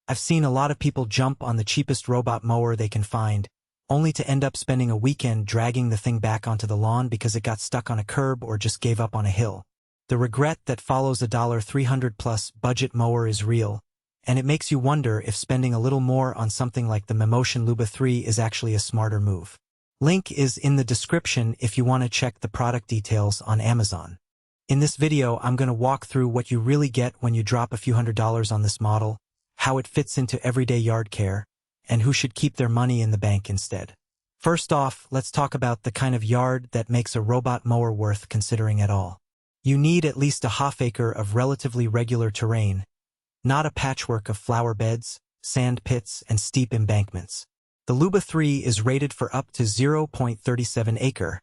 I've seen a lot of people jump on the cheapest robot mower they can find, only to end up spending a weekend dragging the thing back onto the lawn because it got stuck on a curb or just gave up on a hill. The regret that follows a $300+ budget mower is real, and it makes you wonder if spending a little more on something like the Mammotion LUBA 3 is actually a smarter move. Link is in the description if you want to check the product details on Amazon. In this video, I'm going to walk through what you really get when you drop a few $100s on this model, how it fits into everyday yard care, and who should keep their money in the bank instead. First off, let's talk about the kind of yard that makes a robot mower worth considering at all. You need at least a half-acre of relatively regular terrain, not a patchwork of flower beds, sand pits, and steep embankments. The LUBA 3 is rated for up to 0.37 acre,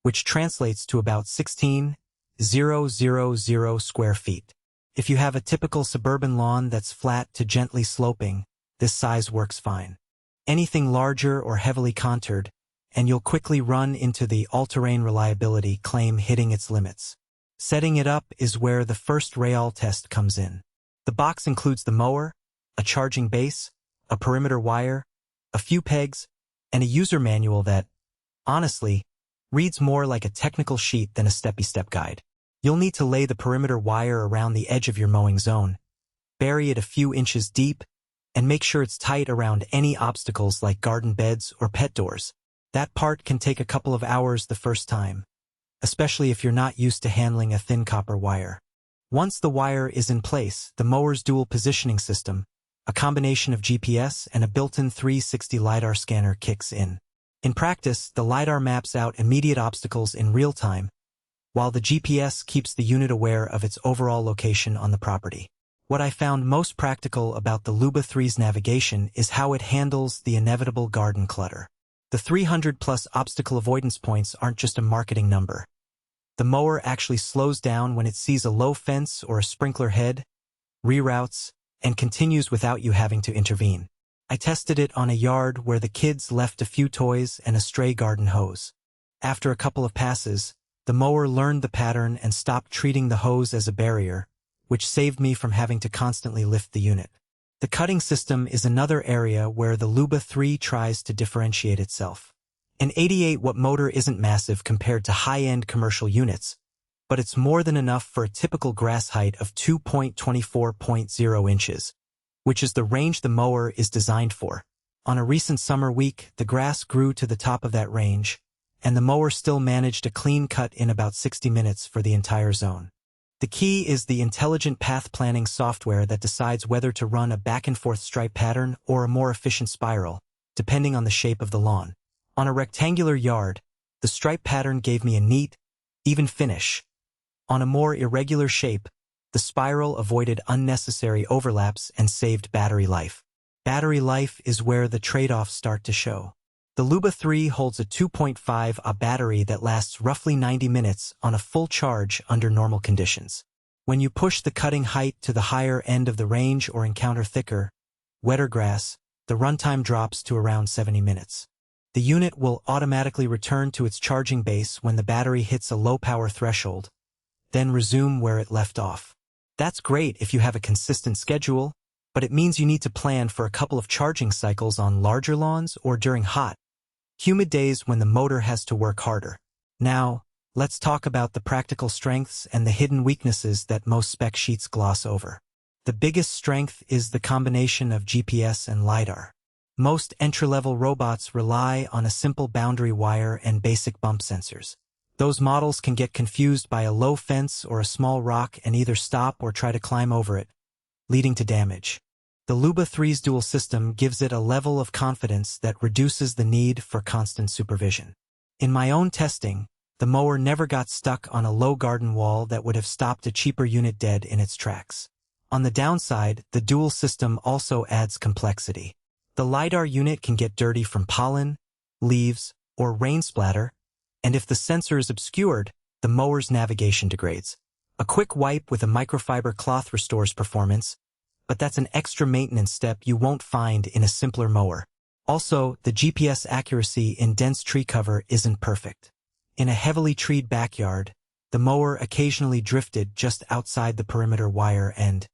which translates to about 16,000 square feet. If you have a typical suburban lawn that's flat to gently sloping, this size works fine. Anything larger or heavily contoured, and you'll quickly run into the all-terrain reliability claim hitting its limits. Setting it up is where the first real test comes in. The box includes the mower, a charging base, a perimeter wire, a few pegs, and a user manual that, honestly, reads more like a technical sheet than a step-by-step guide. You'll need to lay the perimeter wire around the edge of your mowing zone, bury it a few inches deep, and make sure it's tight around any obstacles like garden beds or pet doors. That part can take a couple of hours the first time, especially if you're not used to handling a thin copper wire. Once the wire is in place, the mower's dual positioning system, a combination of GPS and a built-in 360 LiDAR scanner, kicks in. In practice, the LiDAR maps out immediate obstacles in real time, while the GPS keeps the unit aware of its overall location on the property. What I found most practical about the LUBA 3's navigation is how it handles the inevitable garden clutter. The 300+ obstacle avoidance points aren't just a marketing number. The mower actually slows down when it sees a low fence or a sprinkler head, reroutes, and continues without you having to intervene. I tested it on a yard where the kids left a few toys and a stray garden hose. After a couple of passes, the mower learned the pattern and stopped treating the hose as a barrier, which saved me from having to constantly lift the unit. The cutting system is another area where the LUBA 3 tries to differentiate itself. An 88-watt motor isn't massive compared to high-end commercial units, but it's more than enough for a typical grass height of 2.24.0 inches, which is the range the mower is designed for. On a recent summer week, the grass grew to the top of that range, and the mower still managed a clean cut in about 60 minutes for the entire zone. The key is the intelligent path planning software that decides whether to run a back-and-forth stripe pattern or a more efficient spiral, depending on the shape of the lawn. On a rectangular yard, the stripe pattern gave me a neat, even finish. On a more irregular shape, the spiral avoided unnecessary overlaps and saved battery life. Battery life is where the trade-offs start to show. The LUBA 3 holds a 2.5Ah battery that lasts roughly 90 minutes on a full charge under normal conditions. When you push the cutting height to the higher end of the range or encounter thicker, wetter grass, the runtime drops to around 70 minutes. The unit will automatically return to its charging base when the battery hits a low power threshold, then resume where it left off. That's great if you have a consistent schedule, but it means you need to plan for a couple of charging cycles on larger lawns or during hot, humid days when the motor has to work harder. Now, let's talk about the practical strengths and the hidden weaknesses that most spec sheets gloss over. The biggest strength is the combination of GPS and LiDAR. Most entry-level robots rely on a simple boundary wire and basic bump sensors. Those models can get confused by a low fence or a small rock and either stop or try to climb over it, leading to damage. The LUBA 3's dual system gives it a level of confidence that reduces the need for constant supervision. In my own testing, the mower never got stuck on a low garden wall that would have stopped a cheaper unit dead in its tracks. On the downside, the dual system also adds complexity. The LiDAR unit can get dirty from pollen, leaves, or rain splatter, and if the sensor is obscured, the mower's navigation degrades. A quick wipe with a microfiber cloth restores performance, but that's an extra maintenance step you won't find in a simpler mower. Also, the GPS accuracy in dense tree cover isn't perfect. In a heavily treed backyard, the mower occasionally drifted just outside the perimeter wire and,